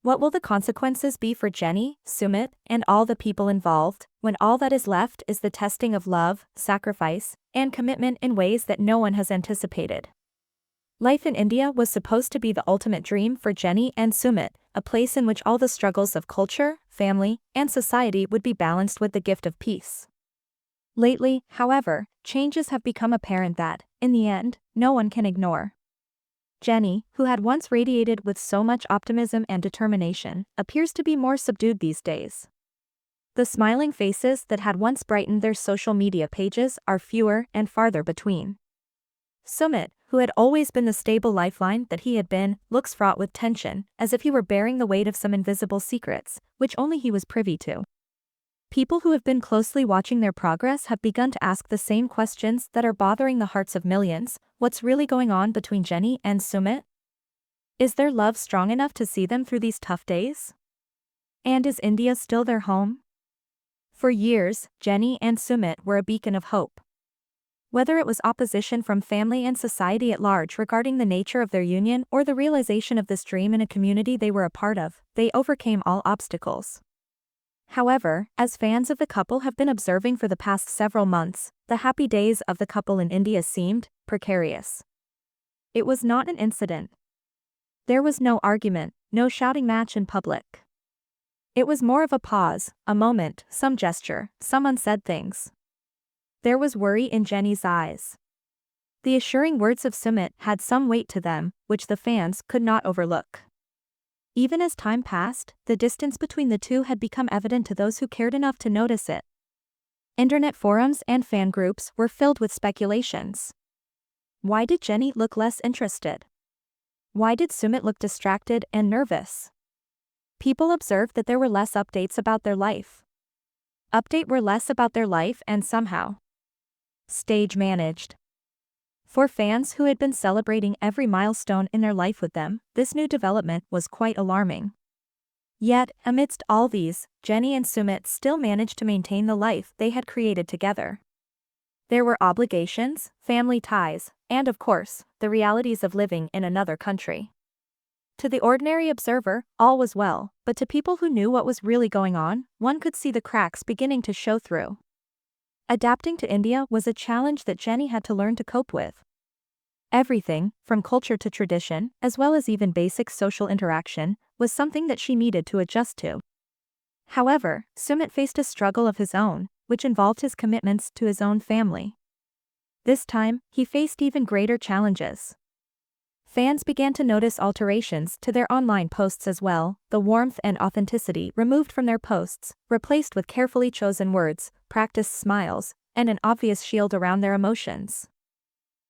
What will the consequences be for Jenny, Sumit, and all the people involved, when all that is left is the testing of love, sacrifice, and commitment in ways that no one has anticipated? Life in India was supposed to be the ultimate dream for Jenny and Sumit, a place in which all the struggles of culture, family, and society would be balanced with the gift of peace. Lately, however, changes have become apparent that, in the end, no one can ignore. Jenny, who had once radiated with so much optimism and determination, appears to be more subdued these days. The smiling faces that had once brightened their social media pages are fewer and farther between. Sumit, who had always been the stable lifeline that he had been, looks fraught with tension, as if he were bearing the weight of some invisible secrets, which only he was privy to. People who have been closely watching their progress have begun to ask the same questions that are bothering the hearts of millions. What's really going on between Jenny and Sumit? Is their love strong enough to see them through these tough days? And is India still their home? For years, Jenny and Sumit were a beacon of hope. Whether it was opposition from family and society at large regarding the nature of their union or the realization of this dream in a community they were a part of, they overcame all obstacles. However, as fans of the couple have been observing for the past several months, the happy days of the couple in India seemed precarious. It was not an incident. There was no argument, no shouting match in public. It was more of a pause, a moment, some gesture, some unsaid things. There was worry in Jenny's eyes. The assuring words of Sumit had some weight to them, which the fans could not overlook. Even as time passed, the distance between the two had become evident to those who cared enough to notice it. Internet forums and fan groups were filled with speculations. Why did Jenny look less interested? Why did Sumit look distracted and nervous? People observed that there were less updates about their life. And somehow stage managed. For fans who had been celebrating every milestone in their life with them, this new development was quite alarming. Yet, amidst all these, Jenny and Sumit still managed to maintain the life they had created together. There were obligations, family ties, and of course, the realities of living in another country. To the ordinary observer, all was well, but to people who knew what was really going on, one could see the cracks beginning to show through. Adapting to India was a challenge that Jenny had to learn to cope with. Everything, from culture to tradition, as well as even basic social interaction, was something that she needed to adjust to. However, Sumit faced a struggle of his own, which involved his commitments to his own family. This time, he faced even greater challenges. Fans began to notice alterations to their online posts as well, the warmth and authenticity removed from their posts, replaced with carefully chosen words, practiced smiles, and an obvious shield around their emotions.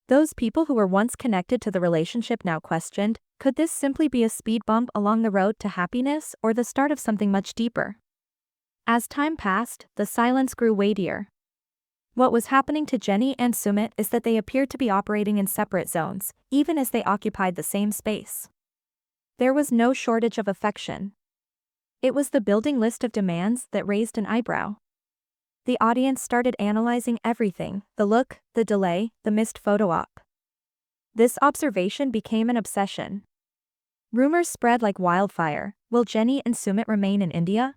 Those people who were once connected to the relationship now questioned, could this simply be a speed bump along the road to happiness or the start of something much deeper? As time passed, the silence grew weightier. What was happening to Jenny and Sumit is that they appeared to be operating in separate zones, even as they occupied the same space. There was no shortage of affection. It was the building list of demands that raised an eyebrow. The audience started analyzing everything, the look, the delay, the missed photo op. This observation became an obsession. Rumors spread like wildfire. Will Jenny and Sumit remain in India?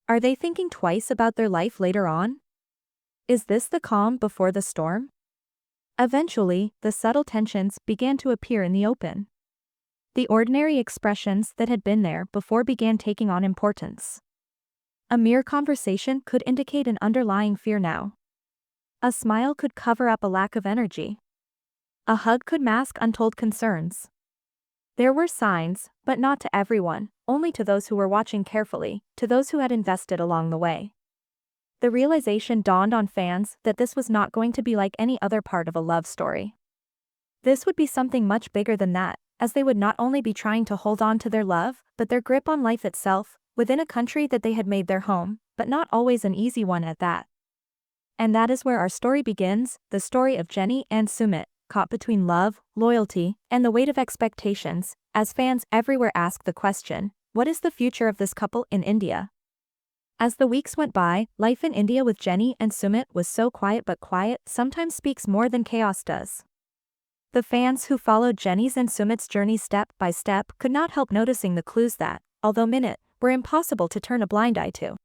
Are they thinking twice about their life later on? Is this the calm before the storm? Eventually, the subtle tensions began to appear in the open. The ordinary expressions that had been there before began taking on importance. A mere conversation could indicate an underlying fear now. A smile could cover up a lack of energy. A hug could mask untold concerns. There were signs, but not to everyone, only to those who were watching carefully, to those who had invested along the way. The realization dawned on fans that this was not going to be like any other part of a love story. This would be something much bigger than that, as they would not only be trying to hold on to their love, but their grip on life itself, within a country that they had made their home, but not always an easy one at that. And that is where our story begins, the story of Jenny and Sumit, caught between love, loyalty, and the weight of expectations, as fans everywhere ask the question, what is the future of this couple in India? As the weeks went by, life in India with Jenny and Sumit was so quiet, but quiet sometimes speaks more than chaos does. The fans who followed Jenny's and Sumit's journey step by step could not help noticing the clues that, although minute, were impossible to turn a blind eye to.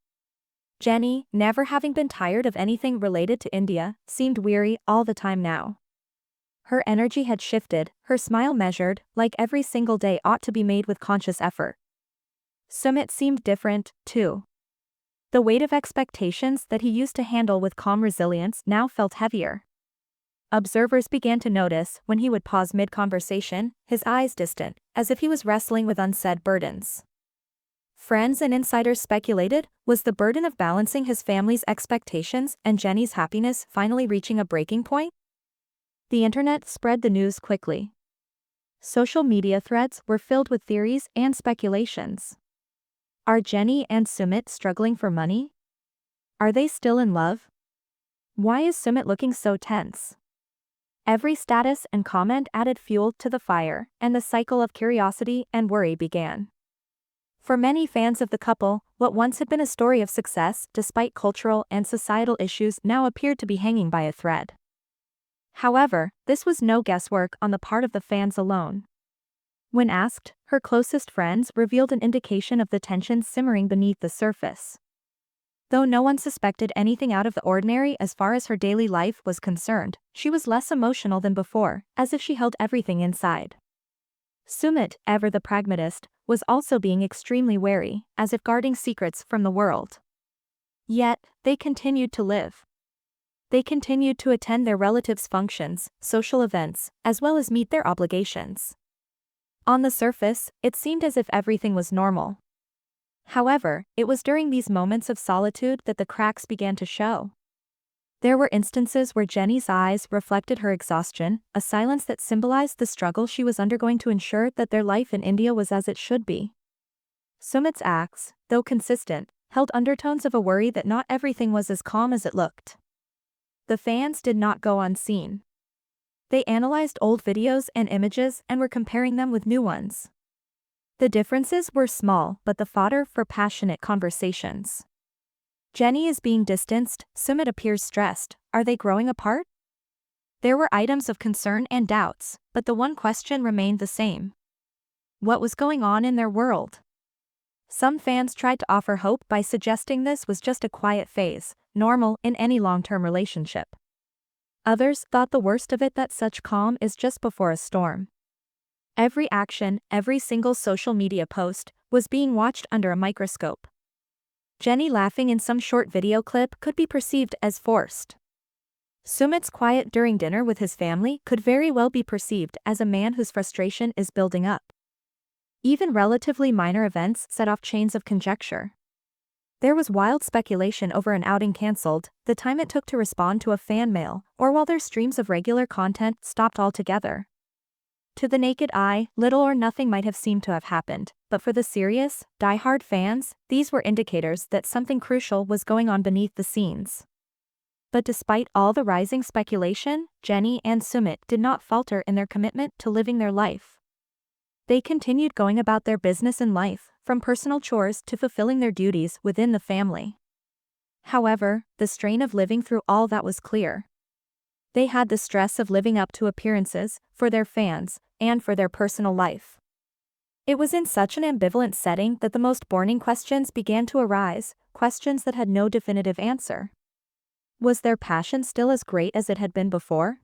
Jenny, never having been tired of anything related to India, seemed weary all the time now. Her energy had shifted, her smile measured, like every single day ought to be made with conscious effort. Sumit seemed different, too. The weight of expectations that he used to handle with calm resilience now felt heavier. Observers began to notice when he would pause mid-conversation, his eyes distant, as if he was wrestling with unsaid burdens. Friends and insiders speculated, was the burden of balancing his family's expectations and Jenny's happiness finally reaching a breaking point? The internet spread the news quickly. Social media threads were filled with theories and speculations. Are Jenny and Sumit struggling for money? Are they still in love? Why is Sumit looking so tense? Every status and comment added fuel to the fire, and the cycle of curiosity and worry began. For many fans of the couple, what once had been a story of success despite cultural and societal issues now appeared to be hanging by a thread. However, this was no guesswork on the part of the fans alone. When asked, her closest friends revealed an indication of the tension simmering beneath the surface. Though no one suspected anything out of the ordinary as far as her daily life was concerned, she was less emotional than before, as if she held everything inside. Sumit, ever the pragmatist, was also being extremely wary, as if guarding secrets from the world. Yet, they continued to live. They continued to attend their relatives' functions, social events, as well as meet their obligations. On the surface, it seemed as if everything was normal. However, it was during these moments of solitude that the cracks began to show. There were instances where Jenny's eyes reflected her exhaustion, a silence that symbolized the struggle she was undergoing to ensure that their life in India was as it should be. Sumit's acts, though consistent, held undertones of a worry that not everything was as calm as it looked. The fans did not go unseen. They analyzed old videos and images and were comparing them with new ones. The differences were small but the fodder for passionate conversations. Jenny is being distanced, Sumit appears stressed, are they growing apart? There were items of concern and doubts, but the one question remained the same. What was going on in their world? Some fans tried to offer hope by suggesting this was just a quiet phase, normal in any long-term relationship. Others thought the worst of it, that such calm is just before a storm. Every action, every single social media post, was being watched under a microscope. Jenny laughing in some short video clip could be perceived as forced. Sumit's quiet during dinner with his family could very well be perceived as a man whose frustration is building up. Even relatively minor events set off chains of conjecture. There was wild speculation over an outing cancelled, the time it took to respond to a fan mail, or while their streams of regular content stopped altogether. To the naked eye, little or nothing might have seemed to have happened, but for the serious, die-hard fans, these were indicators that something crucial was going on beneath the scenes. But despite all the rising speculation, Jenny and Sumit did not falter in their commitment to living their life. They continued going about their business in life, from personal chores to fulfilling their duties within the family. However, the strain of living through all that was clear. They had the stress of living up to appearances, for their fans, and for their personal life. It was in such an ambivalent setting that the most burning questions began to arise, questions that had no definitive answer. Was their passion still as great as it had been before?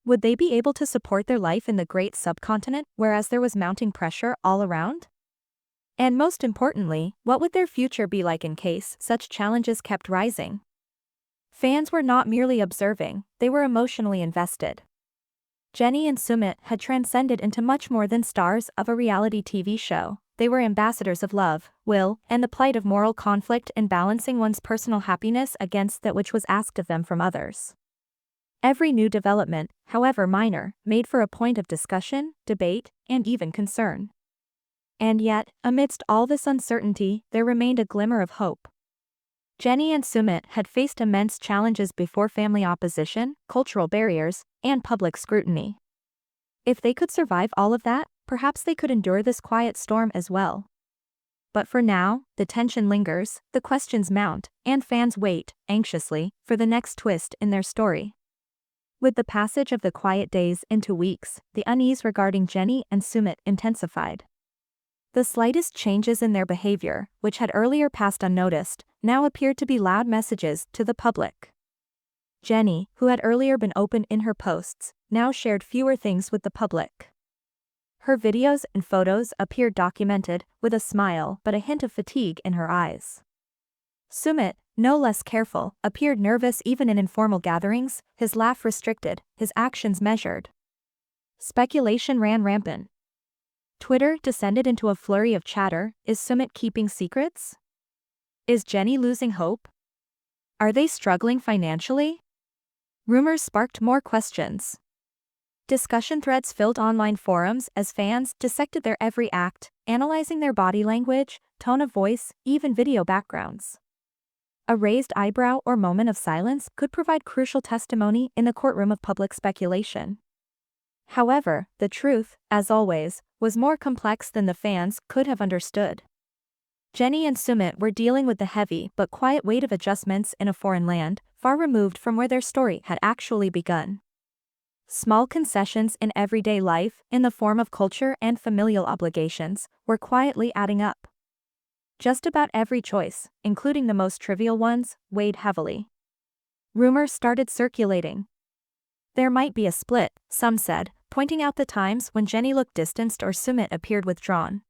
Would they be able to support their life in the great subcontinent, whereas there was mounting pressure all around? And most importantly, what would their future be like in case such challenges kept rising? Fans were not merely observing, they were emotionally invested. Jenny and Sumit had transcended into much more than stars of a reality TV show. They were ambassadors of love, will, and the plight of moral conflict in balancing one's personal happiness against that which was asked of them from others. Every new development, however minor, made for a point of discussion, debate, and even concern. And yet, amidst all this uncertainty, there remained a glimmer of hope. Jenny and Sumit had faced immense challenges before: family opposition, cultural barriers, and public scrutiny. If they could survive all of that, perhaps they could endure this quiet storm as well. But for now, the tension lingers, the questions mount, and fans wait, anxiously, for the next twist in their story. With the passage of the quiet days into weeks, the unease regarding Jenny and Sumit intensified. The slightest changes in their behavior, which had earlier passed unnoticed, now appeared to be loud messages to the public. Jenny, who had earlier been open in her posts, now shared fewer things with the public. Her videos and photos appeared documented, with a smile but a hint of fatigue in her eyes. Sumit, no less careful, appeared nervous even in informal gatherings, his laugh restricted, his actions measured. Speculation ran rampant. Twitter descended into a flurry of chatter. Is Sumit keeping secrets? Is Jenny losing hope? Are they struggling financially? Rumors sparked more questions. Discussion threads filled online forums as fans dissected their every act, analyzing their body language, tone of voice, even video backgrounds. A raised eyebrow or moment of silence could provide crucial testimony in the courtroom of public speculation. However, the truth, as always, was more complex than the fans could have understood. Jenny and Sumit were dealing with the heavy but quiet weight of adjustments in a foreign land, far removed from where their story had actually begun. Small concessions in everyday life, in the form of culture and familial obligations, were quietly adding up. Just about every choice, including the most trivial ones, weighed heavily. Rumors started circulating. There might be a split, some said, pointing out the times when Jenny looked distanced or Sumit appeared withdrawn.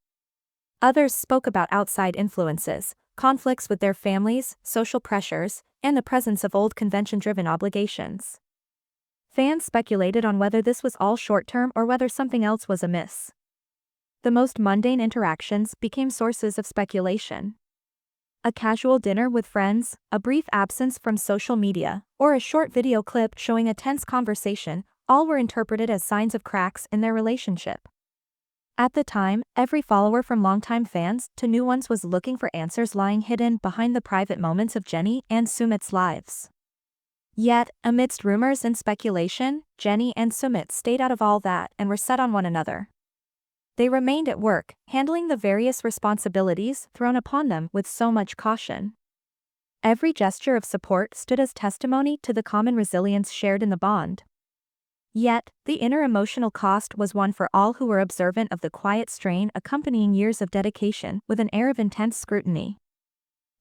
Others spoke about outside influences, conflicts with their families, social pressures, and the presence of old convention-driven obligations. Fans speculated on whether this was all short-term or whether something else was amiss. The most mundane interactions became sources of speculation. A casual dinner with friends, a brief absence from social media, or a short video clip showing a tense conversation, all were interpreted as signs of cracks in their relationship. At the time, every follower from longtime fans to new ones was looking for answers lying hidden behind the private moments of Jenny and Sumit's lives. Yet, amidst rumors and speculation, Jenny and Sumit stayed out of all that and were set on one another. They remained at work, handling the various responsibilities thrown upon them with so much caution. Every gesture of support stood as testimony to the common resilience shared in the bond. Yet, the inner emotional cost was one for all who were observant of the quiet strain accompanying years of dedication with an air of intense scrutiny.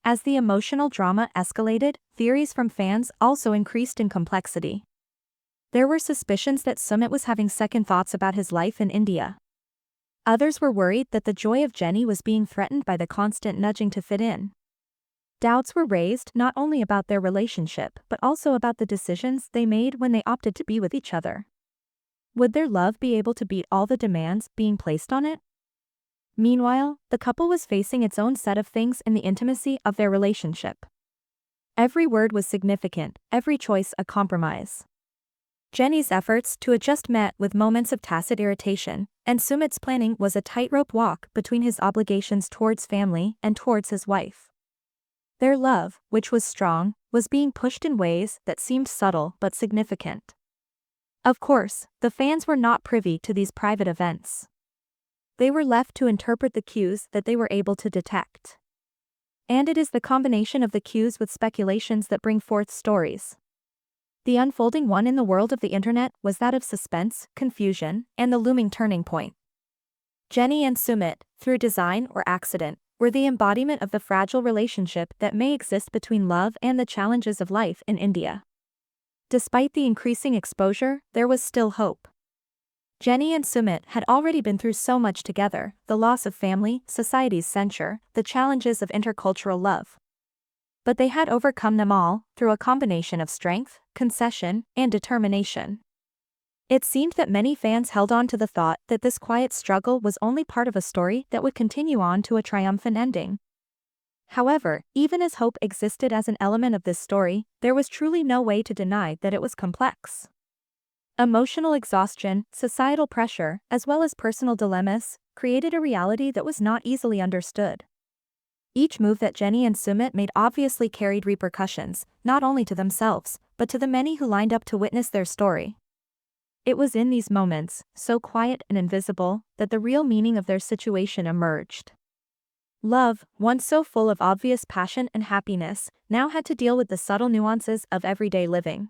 As the emotional drama escalated, theories from fans also increased in complexity. There were suspicions that Sumit was having second thoughts about his life in India. Others were worried that the joy of Jenny was being threatened by the constant nudging to fit in. Doubts were raised not only about their relationship but also about the decisions they made when they opted to be with each other. Would their love be able to beat all the demands being placed on it? Meanwhile, the couple was facing its own set of things in the intimacy of their relationship. Every word was significant, every choice a compromise. Jenny's efforts to adjust met with moments of tacit irritation, and Sumit's planning was a tightrope walk between his obligations towards family and towards his wife. Their love, which was strong, was being pushed in ways that seemed subtle but significant. Of course, the fans were not privy to these private events. They were left to interpret the cues that they were able to detect. And it is the combination of the cues with speculations that bring forth stories. The unfolding one in the world of the internet was that of suspense, confusion, and the looming turning point. Jenny and Sumit, through design or accident, were the embodiment of the fragile relationship that may exist between love and the challenges of life in India. Despite the increasing exposure, there was still hope. Jenny and Sumit had already been through so much together: the loss of family, society's censure, the challenges of intercultural love. But they had overcome them all, through a combination of strength, concession, and determination. It seemed that many fans held on to the thought that this quiet struggle was only part of a story that would continue on to a triumphant ending. However, even as hope existed as an element of this story, there was truly no way to deny that it was complex. Emotional exhaustion, societal pressure, as well as personal dilemmas, created a reality that was not easily understood. Each move that Jenny and Sumit made obviously carried repercussions, not only to themselves, but to the many who lined up to witness their story. It was in these moments, so quiet and invisible, that the real meaning of their situation emerged. Love, once so full of obvious passion and happiness, now had to deal with the subtle nuances of everyday living.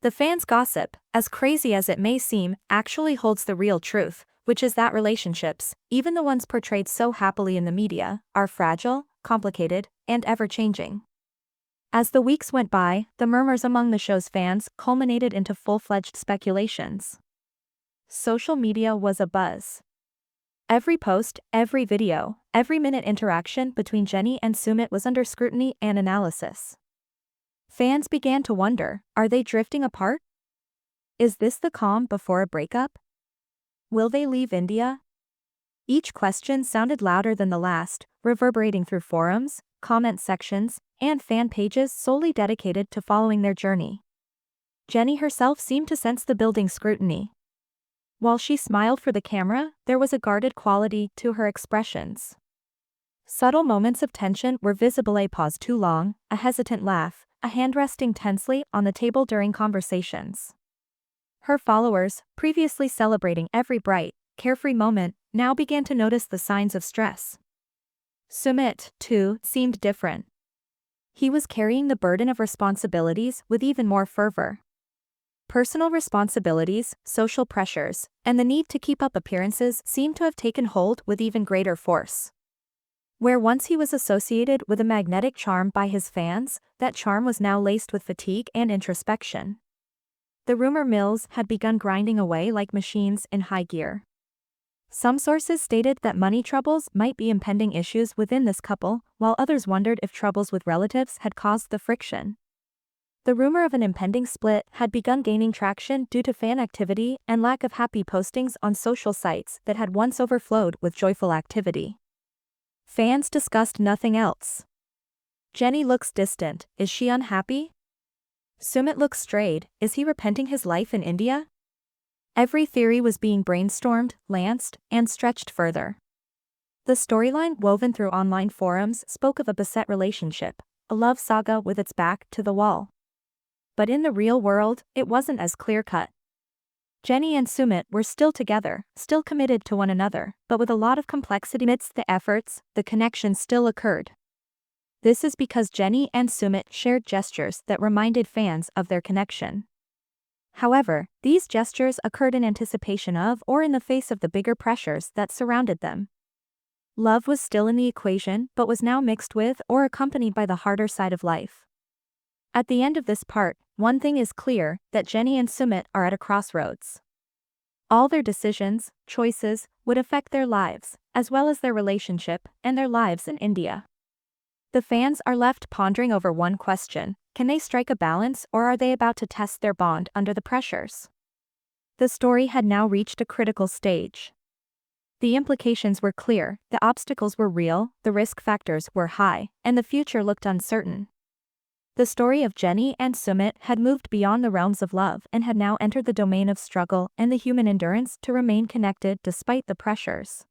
The fans' gossip, as crazy as it may seem, actually holds the real truth, which is that relationships, even the ones portrayed so happily in the media, are fragile, complicated, and ever-changing. As the weeks went by, the murmurs among the show's fans culminated into full-fledged speculations. Social media was abuzz. Every post, every video, every minute interaction between Jenny and Sumit was under scrutiny and analysis. Fans began to wonder, are they drifting apart? Is this the calm before a breakup? Will they leave India? Each question sounded louder than the last, reverberating through forums, comment sections, and fan pages solely dedicated to following their journey. Jenny herself seemed to sense the building scrutiny. While she smiled for the camera, there was a guarded quality to her expressions. Subtle moments of tension were visible: a pause too long, a hesitant laugh, a hand resting tensely on the table during conversations. Her followers, previously celebrating every bright, carefree moment, now began to notice the signs of stress. Sumit, too, seemed different. He was carrying the burden of responsibilities with even more fervor. Personal responsibilities, social pressures, and the need to keep up appearances seemed to have taken hold with even greater force. Where once he was associated with a magnetic charm by his fans, that charm was now laced with fatigue and introspection. The rumor mills had begun grinding away like machines in high gear. Some sources stated that money troubles might be impending issues within this couple, while others wondered if troubles with relatives had caused the friction. The rumor of an impending split had begun gaining traction due to fan activity and lack of happy postings on social sites that had once overflowed with joyful activity. Fans discussed nothing else. Jenny looks distant, is she unhappy? Sumit looks strayed, is he repenting his life in India? Every theory was being brainstormed, lanced, and stretched further. The storyline woven through online forums spoke of a beset relationship, a love saga with its back to the wall. But in the real world, it wasn't as clear-cut. Jenny and Sumit were still together, still committed to one another, but with a lot of complexity amidst the efforts, the connection still occurred. This is because Jenny and Sumit shared gestures that reminded fans of their connection. However, these gestures occurred in anticipation of or in the face of the bigger pressures that surrounded them. Love was still in the equation but was now mixed with or accompanied by the harder side of life. At the end of this part, one thing is clear, that Jenny and Sumit are at a crossroads. All their decisions, choices, would affect their lives, as well as their relationship and their lives in India. The fans are left pondering over one question: can they strike a balance or are they about to test their bond under the pressures? The story had now reached a critical stage. The implications were clear, the obstacles were real, the risk factors were high, and the future looked uncertain. The story of Jenny and Sumit had moved beyond the realms of love and had now entered the domain of struggle and the human endurance to remain connected despite the pressures.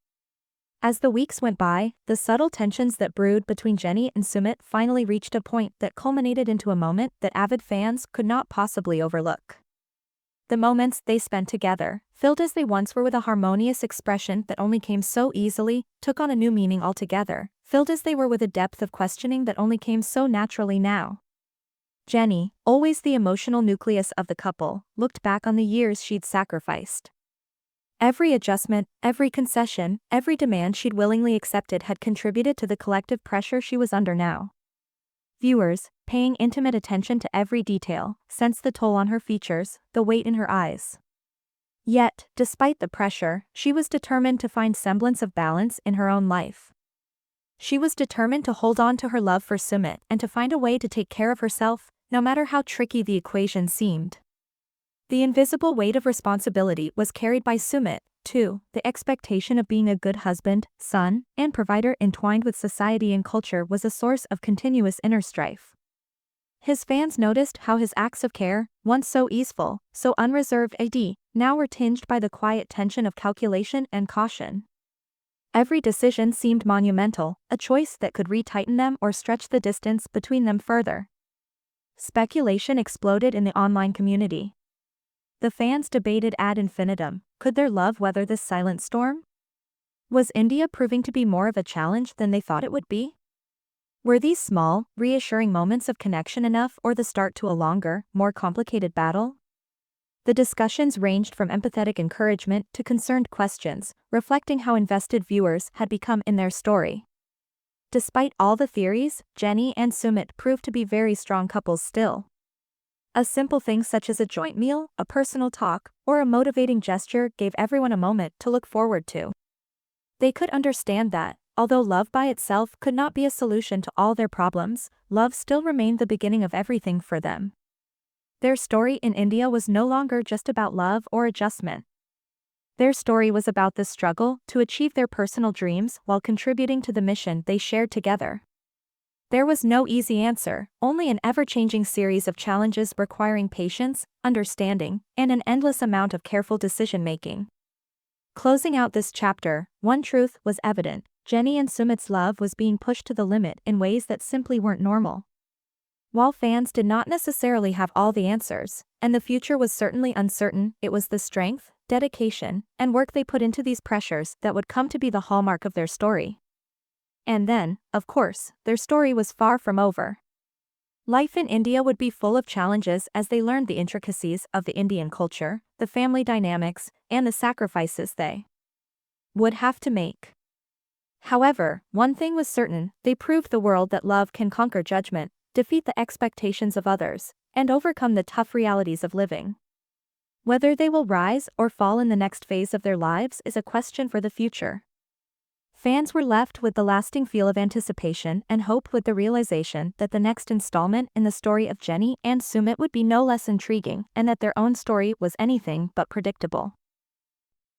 As the weeks went by, the subtle tensions that brewed between Jenny and Sumit finally reached a point that culminated into a moment that avid fans could not possibly overlook. The moments they spent together, filled as they once were with a harmonious expression that only came so easily, took on a new meaning altogether, filled as they were with a depth of questioning that only came so naturally now. Jenny, always the emotional nucleus of the couple, looked back on the years she'd sacrificed. Every adjustment, every concession, every demand she'd willingly accepted had contributed to the collective pressure she was under now. Viewers, paying intimate attention to every detail, sensed the toll on her features, the weight in her eyes. Yet, despite the pressure, she was determined to find semblance of balance in her own life. She was determined to hold on to her love for Sumit and to find a way to take care of herself, no matter how tricky the equation seemed. The invisible weight of responsibility was carried by Sumit, too, the expectation of being a good husband, son, and provider entwined with society and culture was a source of continuous inner strife. His fans noticed how his acts of care, once so easeful, so unreserved now were tinged by the quiet tension of calculation and caution. Every decision seemed monumental, a choice that could retighten them or stretch the distance between them further. Speculation exploded in the online community. The fans debated ad infinitum: could their love weather this silent storm? Was India proving to be more of a challenge than they thought it would be? Were these small, reassuring moments of connection enough or the start to a longer, more complicated battle? The discussions ranged from empathetic encouragement to concerned questions, reflecting how invested viewers had become in their story. Despite all the theories, Jenny and Sumit proved to be very strong couples still. A simple thing such as a joint meal, a personal talk, or a motivating gesture gave everyone a moment to look forward to. They could understand that, although love by itself could not be a solution to all their problems, love still remained the beginning of everything for them. Their story in India was no longer just about love or adjustment. Their story was about the struggle to achieve their personal dreams while contributing to the mission they shared together. There was no easy answer, only an ever-changing series of challenges requiring patience, understanding, and an endless amount of careful decision-making. Closing out this chapter, one truth was evident: Jenny and Sumit's love was being pushed to the limit in ways that simply weren't normal. While fans did not necessarily have all the answers, and the future was certainly uncertain, it was the strength, dedication, and work they put into these pressures that would come to be the hallmark of their story. And then, of course, their story was far from over. Life in India would be full of challenges as they learned the intricacies of the Indian culture, the family dynamics, and the sacrifices they would have to make. However, one thing was certain: they proved the world that love can conquer judgment, defeat the expectations of others, and overcome the tough realities of living. Whether they will rise or fall in the next phase of their lives is a question for the future. Fans were left with the lasting feel of anticipation and hope, with the realization that the next installment in the story of Jenny and Sumit would be no less intriguing, and that their own story was anything but predictable.